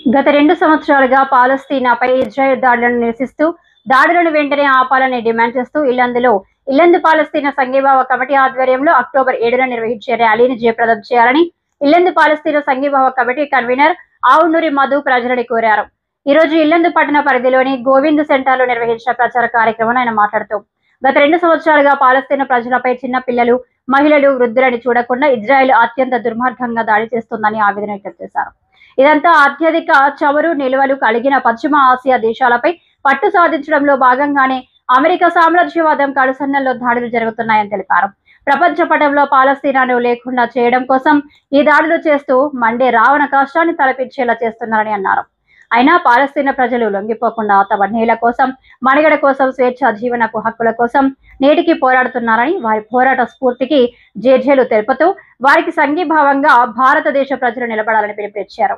గత 2 సంవత్సరాలుగా పాలస్తీనాపై ఇజ్రాయెల్ దాడులను నిరసిస్తూ దాడులను వెంటనే ఆపాలని డిమాండ్ చేస్తూ ఇల్లందు పాలస్తీనా సంఘీభావ కమిటీ ఆధ్వర్యంలో అక్టోబర్ 7న నిర్వహించే ర్యాలీని జయప్రదం చేయాలని ఇల్లందు పాలస్తీనా సంఘీభావ కమిటీ కన్వీనర్ ఆవునూరి మధు ప్రజలని కోరారు. ఈ రోజు ఇల్లందు పట్టణ పరిధిలోని గోవింద్ సెంటర్లో నిర్వహించిన ప్రచార కార్యక్రమంలో ఆయన మాట్లాడుతూ గత 2 సంవత్సరాలుగా పాలస్తీనా ప్రజలపై చిన్న పిల్లలు, మహిళలు, వృద్ధులని చూడకుండా ఇజ్రాయెల్ అత్యంత దుర్మార్గంగా దాడి చేస్తుందని ఆవేదన వ్యక్తం చేశారు. ఇదంతా అత్యధిక చమురు నిల్వలు కలిగిన పశ్చిమ ఆసియా దేశాలపై పట్టు సాధించడంలో భాగంగానే అమెరికా సామ్రాజ్యవాదం కడుసన్నల్లో దాడులు జరుగుతున్నాయని తెలిపారు. ప్రపంచ పటంలో పాలస్తీనాను లేకుండా చేయడం కోసం ఈ దాడులు చేస్తూ మండే రావణ కష్టాన్ని తలపించేలా చేస్తున్నారని అన్నారు. అయినా పాలస్తీనా ప్రజలు లొంగిపోకుండా తమ నేల కోసం, మనుగడ కోసం, స్వేచ్ఛ జీవనపు హక్కుల కోసం నేటికి పోరాడుతున్నారని, వారి పోరాట స్ఫూర్తికి జేజేలు తెలుపుతూ వారికి సంఘీభావంగా భారతదేశ ప్రజలు నిలబడాలని పిలుపునిచ్చారు.